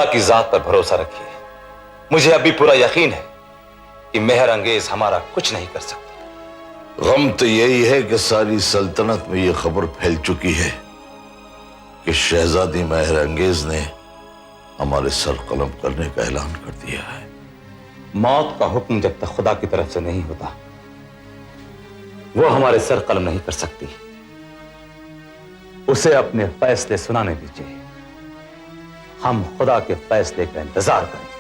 खुदा की जात पर भरोसा रखिए। मुझे अभी पूरा यकीन है कि मेहर अंगेज हमारा कुछ नहीं कर सकती। गम तो यही है कि सारी सल्तनत में यह खबर फैल चुकी है कि शहजादी मेहर अंगेज ने हमारे सर कलम करने का ऐलान कर दिया है। मौत का हुक्म जब तक खुदा की तरफ से नहीं होता, वो हमारे सर कलम नहीं कर सकती। उसे अपने फैसले सुनाने दीजिए, हम खुदा के फैसले का इंतजार करेंगे।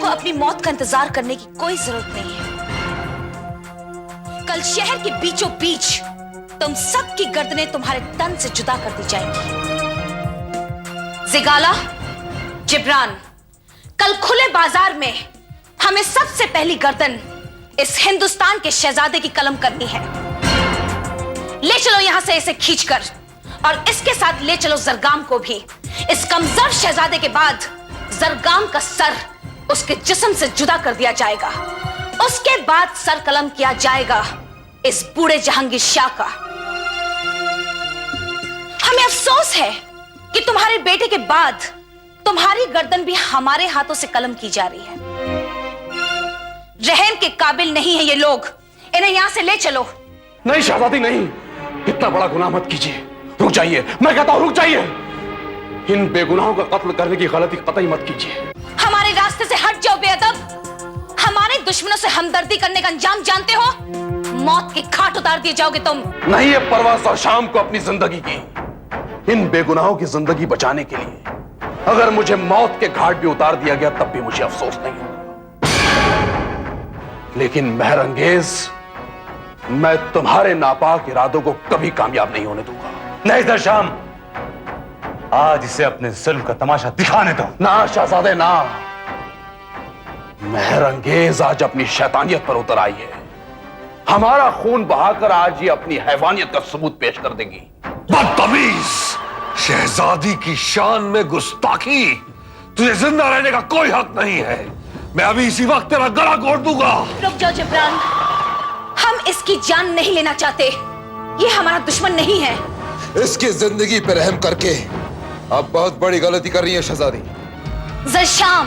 अपनी मौत का इंतजार करने की कोई जरूरत नहीं है। कल शहर के बीचों बीच तुम सबकी गर्दनें तुम्हारे तन से जुदा कर दी जाएंगी। जिगाला, जिब्रान, कल खुले बाजार में हमें सबसे पहली गर्दन इस हिंदुस्तान के शहजादे की कलम करनी है। ले चलो यहां से इसे खींचकर, और इसके साथ ले चलो जरगाम को भी। इस कमजोर शहजादे के बाद जरगाम का सर उसके जिस्म से जुदा कर दिया जाएगा। उसके बाद सर कलम किया जाएगा इस बूढ़े जहांगीर शाह का। हमें अफसोस है कि तुम्हारे बेटे के बाद तुम्हारी गर्दन भी हमारे हाथों से कलम की जा रही है। रहम के काबिल नहीं है ये लोग, इन्हें यहां से ले चलो। नहीं शहजादी, नहीं, इतना बड़ा गुनाह मत कीजिए। रुक जाइए, मैं कहता हूं रुक जाइए। इन बेगुनाहों का कत्ल करने की गलती कतई मत कीजिए। हमारे रास्ते से हट जाओ बेअदब। हमारे दुश्मनों से हमदर्दी करने का अंजाम जानते हो? मौत की खाट उतार दिए जाओगे तुम। नहीं है परवाह सरशाम को अपनी जिंदगी की। इन बेगुनाहों की जिंदगी बचाने के लिए अगर मुझे मौत के घाट भी उतार दिया गया तब भी मुझे अफसोस नहीं होगा। लेकिन मेहर अंगेज, मैं तुम्हारे नापाक इरादों को कभी कामयाब नहीं होने दूंगा। नहीं सरशाम, आज इसे अपने जुल्म का तमाशा दिखाने दो। ना शहजादे ना, मेहर अंगेज आज अपनी शैतानियत पर उतर आई है। हमारा खून बहाकर आज ये अपनी हैवानियत का सबूत पेश कर देगी। बदतमीज, शहजादी की शान में गुस्ताखी। तुझे जिंदा रहने का कोई हक नहीं है। मैं अभी इसी वक्त तेरा गला घोट दूंगा। रुक जाओ जिब्रान, हम इसकी जान नहीं लेना चाहते। ये हमारा दुश्मन नहीं है। इसकी जिंदगी पर रहम करके आप बहुत बड़ी गलती कर रही हैं शहजादी। जरशाम,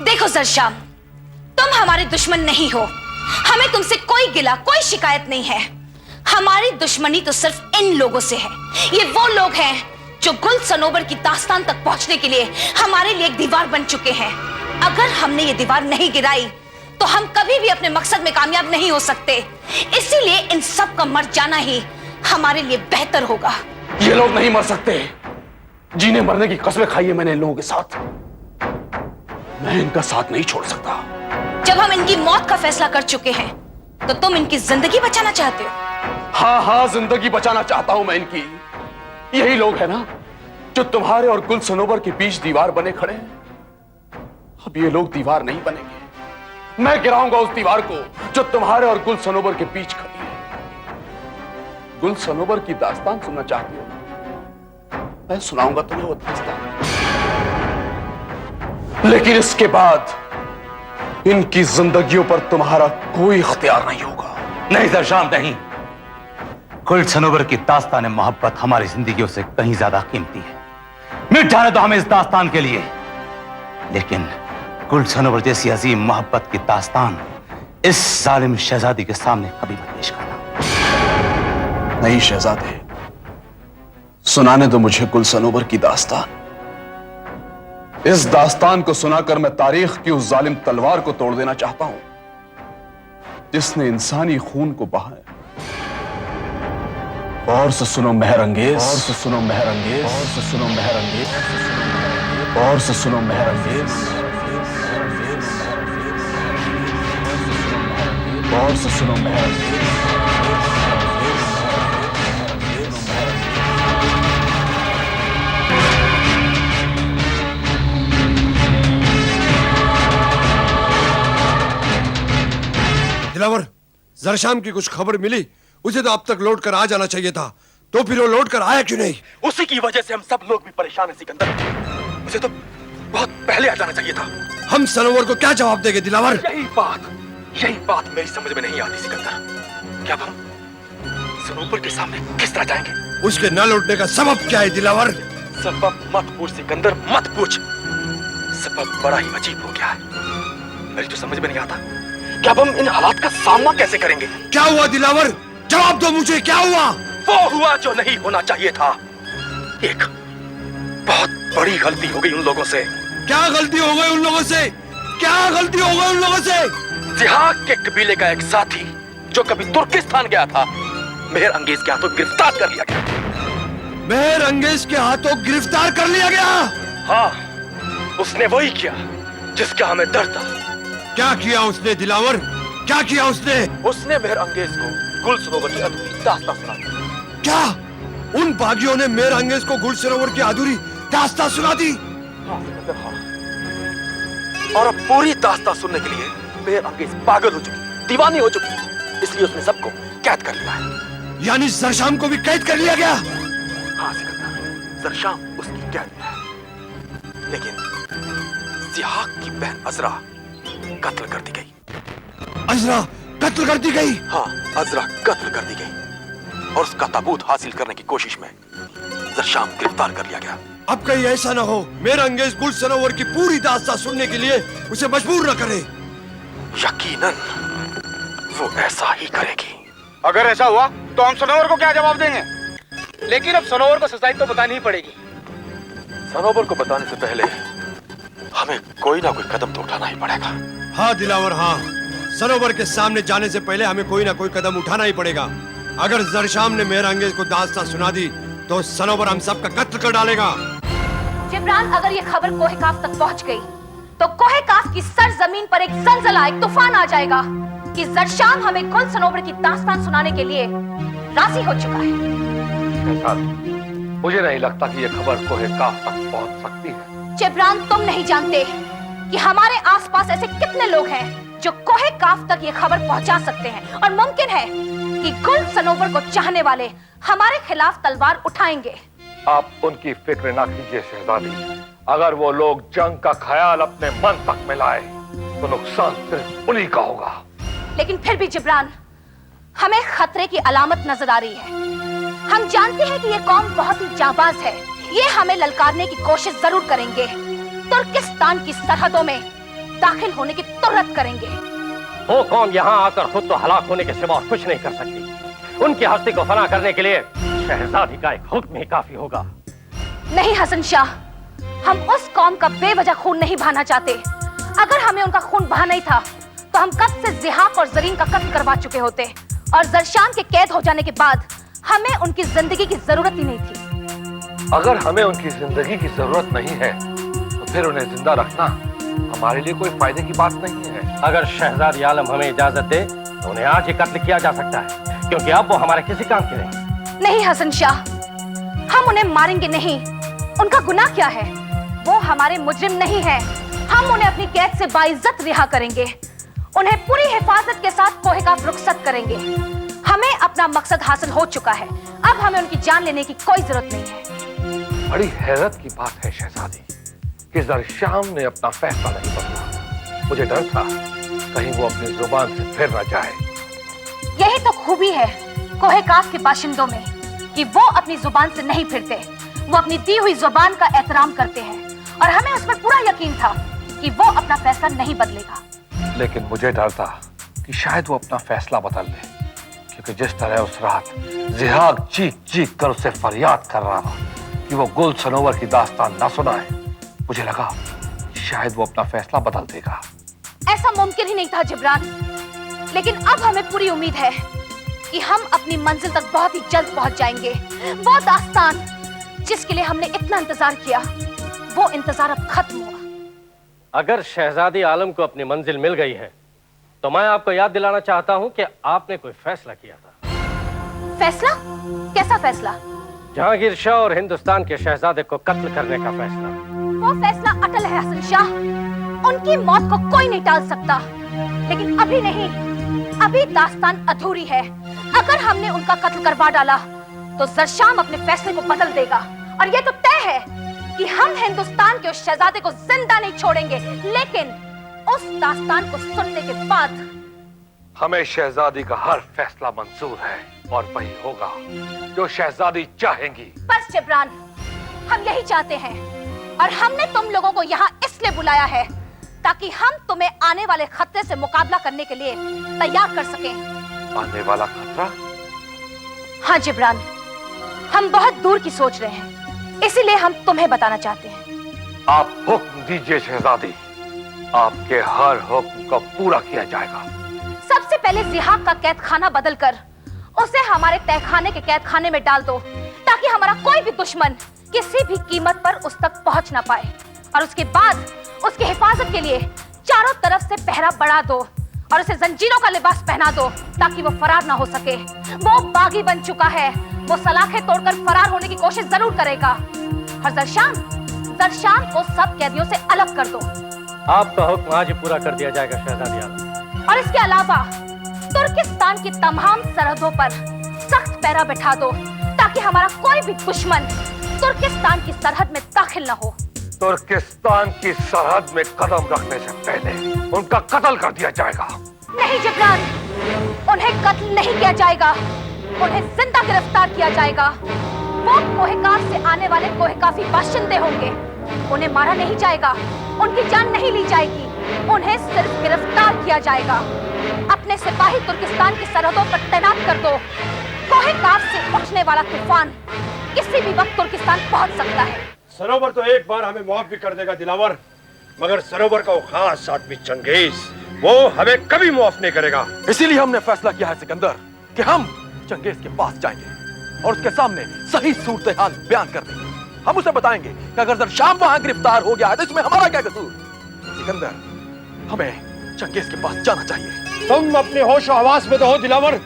देखो जरशाम, तुम हमारे दुश्मन नहीं हो। हमें तुमसे कोई गिला, कोई शिकायत नहीं है। हमारी दुश्मनी तो सिर्फ इन लोगों से है। ये वो लोग हैं जो गुल सनोबर की दास्तान तक पहुंचने के लिए हमारे लिए एक दीवार बन चुके हैं। अगर हमने ये दीवार नहीं गिराई तो हम कभी भी अपने मकसद में कामयाब नहीं हो सकते। इसीलिए इन सब का मर जाना ही हमारे लिए बेहतर होगा। ये लोग नहीं मर सकते। जीने मरने की कसमें खाई है मैंने इन लोगों के साथ। मैं इनका साथ नहीं छोड़ सकता। जब हम इनकी मौत का फैसला कर चुके हैं तो तुम इनकी जिंदगी बचाना चाहते हो? हाँ हाँ, जिंदगी बचाना चाहता हूं मैं इनकी। यही लोग हैं ना जो तुम्हारे और गुल सनोबर के बीच दीवार बने खड़े हैं। अब ये लोग दीवार नहीं बनेंगे। मैं गिराऊंगा उस दीवार को जो तुम्हारे और गुल सनोबर के बीच खड़ी है। गुल सनोबर की दास्तान सुनना चाहती हो? मैं सुनाऊंगा तुम्हें वो दास्तान। लेकिन इसके बाद इनकी जिंदगियों पर तुम्हारा कोई इख्तियार नहीं होगा। नहीं सरशाम, नहीं। गुल सनोबर की दास्तान मोहब्बत हमारी जिंदगियों से कहीं ज्यादा कीमती है। मिट जाने दो हमें इस दास्तान के लिए, लेकिन गुल सनोबर जैसी अजीम मोहब्बत की दास्तान इस जालिम शहजादी के सामने कभी मत पेश करना। नहीं शहजादे, सुनाने दो मुझे गुल सनोबर की दास्तान। इस दास्तान को सुनाकर मैं तारीख की उस जालिम तलवार को तोड़ देना चाहता हूं जिसने इंसानी खून को बहाया। और से सुनो मेहर अंगेज, और से सुनो मेहर अंगेज, और से सुनो मेहर अंगेज, और से सुनो मेहर अंगेज, और से सुनो मेहर अंगेज। दिलावर, जरशाम की कुछ खबर मिली? उसे तो अब तक लौट कर आ जाना चाहिए था, तो फिर वो लौट कर आया क्यों नहीं? उसी की वजह से हम सब लोग भी परेशान हैं सिकंदर। उसे तो बहुत पहले आ जाना चाहिए था। हम सरोवर को क्या जवाब देंगे दिलावर? यही बात मेरी समझ में नहीं आती सिकंदर। क्या अब हम सरोवर के सामने किस तरह जाएंगे? उसके न लौटने का सबब क्या है दिलावर? सबब मत पूछ सिकंदर, मत पूछ। सबब बड़ा ही अजीब हो गया है। मेरी तो समझ में नहीं आता कि अब हम इन हालात का सामना कैसे करेंगे। क्या हुआ दिलावर? जवाब दो मुझे, क्या हुआ? वो हुआ जो नहीं होना चाहिए था। एक बहुत बड़ी गलती हो गई उन लोगों से। क्या गलती हो गई उन लोगों से? क्या गलती हो गई उन लोगों से? जिहाक के कबीले का एक साथी जो कभी तुर्किस्तान गया था, मेहर अंगेज के हाथों गिरफ्तार कर लिया गया। मेहर अंगेज के हाथों गिरफ्तार कर लिया गया? हाँ, उसने वही किया जिसका हमें डर था। क्या किया उसने दिलावर? क्या किया उसने? उसने मेहर अंगेज को गुल सरोवर की अधूरी दास्तां सुना दी। क्या उन बागियों ने मेहर अंगेज को गुल सरोवर की अधूरी दास्तां सुना दी? हाँ सिकंदर, हाँ। और अब पूरी दास्तां सुनने के लिए मेहर अंगेज पागल हो चुकी, दीवानी हो चुकी, इसलिए उसने सबको कैद कर लिया है। यानी जरशाम को भी कैद कर लिया गया? हाँ सिकंदर, जरशाम उसकी कैद में है, लेकिन जिहाक की बहन अजरा कत्ल कर दी गई। अजरा कत्ल कर दी गई? हाँ, अजरा कत्ल कर दी गई और उसका ताबूत हासिल करने की कोशिश में जरशाम गिरफ्तार कर लिया गया। अब कहीं ऐसा ना हो मेहर अंगेज गुल सरोवर की पूरी दास्तां सुनने के लिए उसे मजबूर न करे। यकीनन वो ऐसा ही करेगी। अगर ऐसा हुआ तो हम सरोवर को क्या जवाब देंगे? लेकिन अब सरोवर को सच्चाई तो बतानी ही पड़ेगी। सरोवर को बताने से पहले हमें कोई ना कोई कदम तो उठाना ही पड़ेगा। हाँ दिलावर, हाँ, सरोवर के सामने जाने से पहले हमें कोई ना कोई कदम उठाना ही पड़ेगा। अगर जरशाम ने मेहर अंगेज को दास्तां सुना दी तो सरोवर हम सबका कत्ल कर डालेगा। जिब्रान, अगर ये खबर कोहे काफ तक पहुंच गई तो कोहे काफ की सरजमीन पर एक जलजला, एक तूफान आ जाएगा कि जरशाम हमें गुल सरोवर की दास्तान सुनाने के लिए राजी हो चुका है। मुझे नहीं लगता कि यह खबर कोहे काफ तक पहुंच सकती है। जिब्रान, तुम नहीं जानते कि हमारे आसपास ऐसे कितने लोग हैं जो कोहे काफ तक ये खबर पहुंचा सकते हैं, और मुमकिन है कि गुल सरोवर को चाहने वाले हमारे खिलाफ तलवार उठाएंगे। आप उनकी फिक्र ना कीजिए शहजादी। अगर वो लोग जंग का ख्याल अपने मन तक में लाए तो नुकसान सिर्फ उन्हीं का होगा। लेकिन फिर भी जिब्रान, हमें खतरे की अलामत नजर आ रही है। हम जानते हैं कि ये कौम बहुत ही जाबाज है। ये हमें ललकारने की कोशिश जरूर करेंगे, तुर्किस्तान की सरहदों में दाखिल होने की तुर्रत करेंगे। वो कौम यहाँ आकर खुद तो हलाक होने के सिवा कुछ नहीं कर सकती। उनकी हस्ती को फना करने के लिए शहजादी का एक हुक्म ही काफी होगा। नहीं हसन शाह, हम उस कौम का बेवजह खून नहीं बहाना चाहते। अगर हमें उनका खून बहाना ही था तो हम कब से जिहाक और जरीन का कत्ल करवा चुके होते, और जरशाम के कैद हो जाने के बाद हमें उनकी जिंदगी की जरूरत ही नहीं थी। अगर हमें उनकी जिंदगी की जरूरत नहीं है तो फिर उन्हें जिंदा रखना हमारे लिए कोई फायदे की बात नहीं है। अगर शहजादी आलम हमें इजाजत दे तो उन्हें आज ही कत्ल किया जा सकता है, क्योंकि अब वो हमारे किसी काम के नहीं। नहीं हसन शाह, हम उन्हें मारेंगे नहीं। उनका गुनाह क्या है? वो हमारे मुजरिम नहीं है। हम उन्हें अपनी कैद से बाइज्जत रिहा करेंगे, उन्हें पूरी हिफाजत के साथ कोहे काफ रुखसत करेंगे। हमें अपना मकसद हासिल हो चुका है, अब हमें उनकी जान लेने की कोई जरूरत नहीं है। बड़ी हैरत की बात है शहजादी कि जरशाम ने अपना फैसला नहीं बदला। मुझे डर था कहीं वो अपनी जुबान से फिर न जाए। यही तो खूबी है कोहे काफ के बाशिंदों में कि वो अपनी जुबान से नहीं फिरते। वो अपनी दी हुई जुबान का एहतराम करते हैं, और हमें उस पर पूरा यकीन था कि वो अपना फैसला नहीं बदलेगा। लेकिन मुझे डर था कि शायद वो अपना फैसला बदल ले, क्योंकि जिस तरह उस रात जिहाक चीख चीख कर उससे फरियाद कर रहा था कि वो गुल सरोवर की दास्तान ना सुनाए, मुझे लगा शायद वो अपना फैसला बदल देगा। ऐसा मुमकिन ही नहीं था जिब्रान, लेकिन अब हमें पूरी उम्मीद है कि हम अपनी मंजिल तक बहुत ही जल्द पहुंच जाएंगे। वो दास्तान जिसके लिए हमने इतना इंतजार किया, वो इंतजार अब खत्म हुआ। अगर शहजादी आलम को अपनी मंजिल मिल गई है तो मैं आपको याद दिलाना चाहता हूं कि आपने कोई फैसला किया था। फैसला? कैसा फैसला? जहांगीर शाह और हिंदुस्तान के शहजादे को कत्ल करने का फैसला। वो फैसला अटल है हसन शाह। उनकी मौत को कोई नहीं टाल सकता, लेकिन अभी नहीं। अभी दास्तान अधूरी है। अगर हमने उनका कत्ल करवा डाला तो जरशाम अपने फैसले को बदल देगा और यह तो तय है कि हम हिंदुस्तान के उस शहजादे को जिंदा नहीं छोड़ेंगे। लेकिन उस दास्तान को सुनने के बाद हमें शहजादी का हर फैसला मंजूर है और वही होगा जो शहजादी चाहेंगी। बस जिब्रान, हम यही चाहते हैं और हमने तुम लोगों को यहाँ इसलिए बुलाया है ताकि हम तुम्हें आने वाले खतरे से मुकाबला करने के लिए तैयार कर सकें। आने वाला खतरा? हाँ जिब्रान, हम बहुत दूर की सोच रहे हैं, इसीलिए हम तुम्हें बताना चाहते हैं। आप हुक्म दीजिए शहजादी, आपके हर हुक्म को पूरा किया जाएगा। सबसे पहले जिहाक का कैद खाना बदल कर उसे हमारे तहखाने के कैद खाने में डाल दो ताकि हमारा कोई भी दुश्मन किसी भी कीमत पर उस तक पहुंच ना पाए। और उसके बाद उसकी हिफाजत के लिए चारों तरफ से पहरा बढ़ा दो और उसे जंजीरों का लिबास पहना दो ताकि वो फरार ना हो सके। वो बागी बन चुका है, वो सलाखें तोड़कर फरार होने की कोशिश जरूर करेगा। और जरशान को सब कैदियों से अलग कर दो। आपका हुक्म आज ही पूरा कर दिया जाएगा शहजादी आलम। और इसके अलावा तुर्किस्तान की तमाम सरहदों पर सख्त पहरा बैठा दो ताकि हमारा कोई भी दुश्मन तुर्किस्तान की सरहद में दाखिल न हो। तुर्किस्तान की सरहद में कदम रखने से पहले उनका कत्ल कर दिया जाएगा। नहीं जिब्रान, उन्हें कत्ल नहीं किया जाएगा, उन्हें जिंदा गिरफ्तार किया जाएगा। वो कोहेकाफ से आने वाले कोहेकाफी बाशिंदे होंगे, उन्हें मारा नहीं जाएगा, उनकी जान नहीं ली जाएगी, उन्हें सिर्फ गिरफ्तार किया जाएगा। अपने सिपाही तुर्किस्तान की सरहदों पर तैनात कर दो। कोहेकाफ से उठने वाला तूफान किसी भी वक्त तुर्किस्तान पहुंच सकता है। सरोवर तो एक बार हमें माफ भी कर देगा दिलावर, मगर सरोवर का वो खास आदमी चंगेज, वो हमें कभी माफ नहीं करेगा। इसीलिए हमने फैसला किया है सिकंदर कि हम चंगेज के पास जाएंगे और उसके सामने सही सूरत हाल बयान कर देंगे। हम उसे बताएंगे कि अगर जरशाम वहां गिरफ्तार हो गया है तो इसमें हमारा क्या कसूर। सिकंदर, हमें चंगेज के पास जाना चाहिए। तुम अपने होश और हवास में तो हो दिलावर।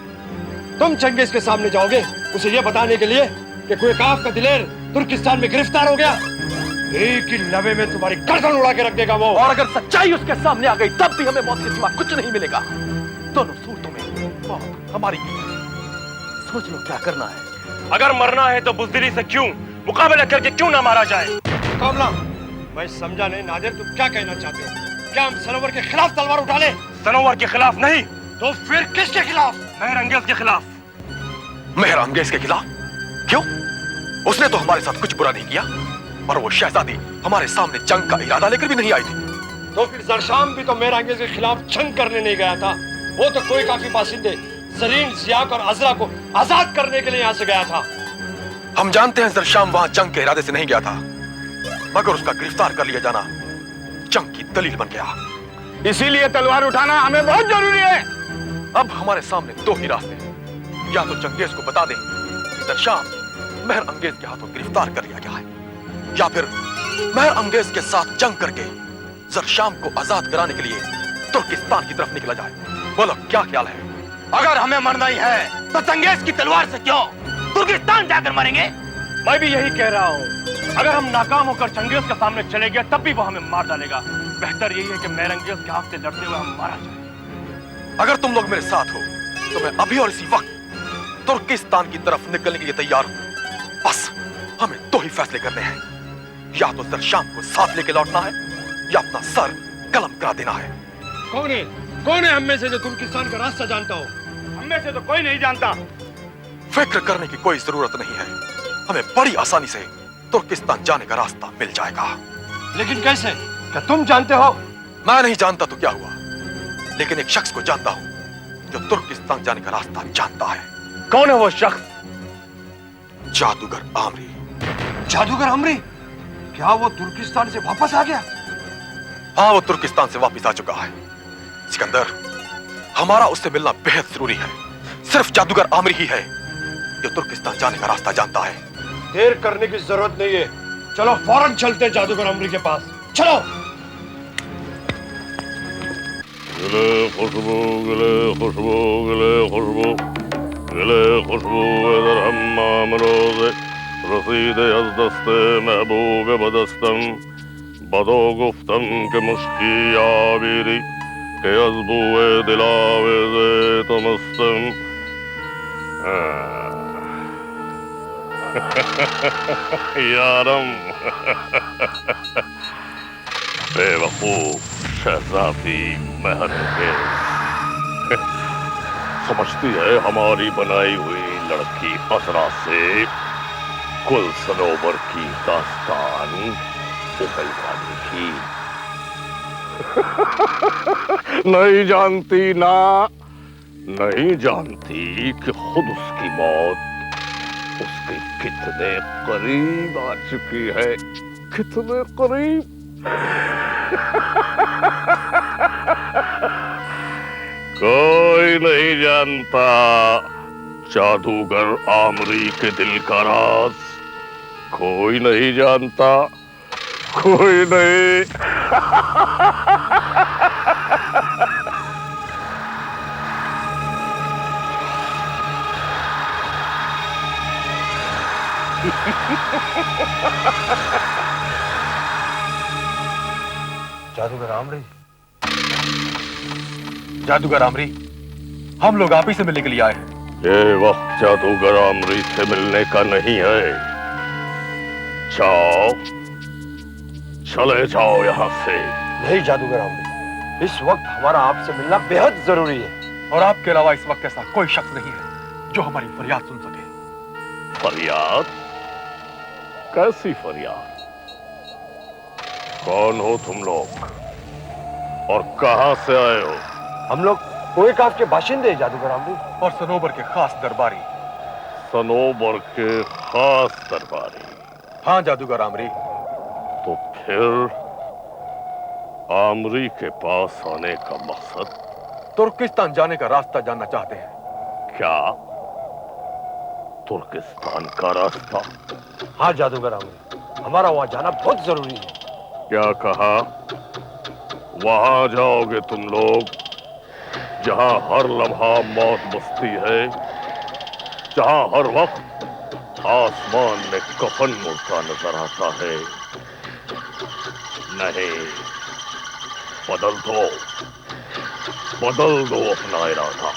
तुम चंगेज के सामने जाओगे उसे यह बताने के लिए कि कोहेकाफ का दिलेर तुर्किस्तान में गिरफ्तार हो गया। एक ही लवे में तुम्हारी गर्दन उड़ा के रख देगा वो। और अगर सच्चाई उसके सामने आ गई तब भी हमें मौत के सिवा कुछ नहीं मिलेगा। दोनों सूरतों में मौत हमारी। सोच लो क्या करना है। अगर मरना है तो बुज़दिली से क्यों, मुकाबला करके क्यों ना मारा जाए। कामला, मैं समझा नहीं नादिर, तुम क्या कहना चाहते हो? क्या हम सरोवर के खिलाफ तलवार उठा ले? सरोवर के खिलाफ नहीं तो फिर किसके खिलाफ? मेहर अंगेज के खिलाफ। मेहर अंगेज के खिलाफ? क्यों? उसने तो हमारे साथ कुछ बुरा नहीं किया और वो शहजादी हमारे सामने जंग का इरादा लेकर भी नहीं आई थी। तो फिर जरशाम भी तो मेहर अंगेज के खिलाफ जंग करने नहीं गया था। वो तो कोहेकाफी बाशिंदे जरीन, जियाक और अजरा को आजाद करने के लिए यहाँ से गया था। हम जानते हैं जरशाम वहां जंग के इरादे से नहीं गया था, मगर उसका गिरफ्तार कर लिया जाना जंग की दलील बन गया। इसीलिए तलवार उठाना हमें बहुत जरूरी है। अब हमारे सामने दो ही रास्ते हैं। या तो चंगेज को बता दें कि जरशाम मेहर अंगेज के हाथों गिरफ्तार कर लिया गया है, या फिर मेहर अंगेज के साथ जंग करके जरशाम को आजाद कराने के लिए तुर्किस्तान की तरफ निकला जाए। बोलो क्या ख्याल है? अगर हमें मरना ही है तो चंगेज की तलवार से क्यों, तुर्किस्तान जाकर मरेंगे। मैं भी यही कह रहा हूँ। अगर हम नाकाम होकर चंगेज के सामने चले गए तब भी वो हमें मार डालेगा। बेहतर यही है कि मेहर अंगेज के हाथ से लड़ते हुए हम मारा जाए। अगर तुम लोग मेरे साथ हो तो मैं अभी और इसी वक्त तुर्किस्तान की तरफ निकलने के लिए तैयार हूं। बस हमें दो ही फैसले करने हैं, या तो जरशाम को साथ लेके लौटना है या अपना सर कलम करा देना है। कौन है हम में से जो तुर्किस्तान का रास्ता जानता हो? हम में से तो कोई नहीं जानता। फिक्र करने की कोई जरूरत नहीं है, हमें बड़ी आसानी से तुर्किस्तान जाने का रास्ता मिल जाएगा। लेकिन कैसे? क्या तुम जानते हो? मैं नहीं जानता तो क्या हुआ, लेकिन एक शख्स को जानता हूं जो तुर्किस्तान जाने का रास्ता जानता है। कौन है वो शख्स? जादूगर आमरी। जादूगर आमरी? क्या वो तुर्किस्तान से वापस आ गया? हाँ, वो तुर्किस्तान से वापस आ चुका है। सिकंदर, हमारा उससे मिलना बेहद जरूरी है। सिर्फ जादूगर आमरी ही है जो तुर्किस्तान जाने का रास्ता जानता है। देर करने की जरूरत नहीं है, चलो फौरन चलते हैं जादूगर आमरी के पास। चलो। गले खुशबू, गले खुशबू, गले खुशबू, गले खुशबू इधर हम अमरोज़ रसीद अज़दस्ते महबूब बदस्तम बदो गुफ्तम के मुश्की आबिरी के अजबुए दिलावे से तमस्तम यारम बेवकूफ शहजादी महर के समझती है हमारी बनाई हुई लड़की हसरा से कुल सनोबर की दास्तान उगलवाने की। नहीं जानती ना, नहीं जानती कि खुद उसकी मौत उसके कितने करीब आ चुकी है, कितने करीब। कोई नहीं जानता जादूगर आमरी के दिल का राज, कोई नहीं जानता, कोई नहीं। जादूगर आमरी, जादूगर आमरी, हम लोग आप ही से मिलने के लिए आए हैं। ये वक्त जादूगर आमरी से मिलने का नहीं है। जाओ, चले जाओ यहाँ से। नहीं जादूगर आमरी, इस वक्त हमारा आपसे मिलना बेहद जरूरी है और आपके अलावा इस वक्त ऐसा कोई शख्स नहीं है जो हमारी फरियाद सुन सके। फरियाद? कैसी फरियाद? कौन हो तुम लोग और कहां से आए हो? हम लोग कोएकाफ के बाशिंदे जादूगर आमरी और सनोबर के खास दरबारी। सनोबर के खास दरबारी? हाँ जादूगर आमरी। तो फिर आमरी के पास आने का मकसद? तुर्किस्तान जाने का रास्ता जानना चाहते हैं। क्या तुर्किस्तान का रास्ता? हाँ जादूगर आमरी, हमारा वहां जाना बहुत जरूरी है। क्या कहा? वहां जाओगे तुम लोग जहां हर लम्हा मौत बसती है, जहां हर वक्त आसमान में कफन मुड़ता नजर आता है। नहीं, बदल दो अपना इरादा।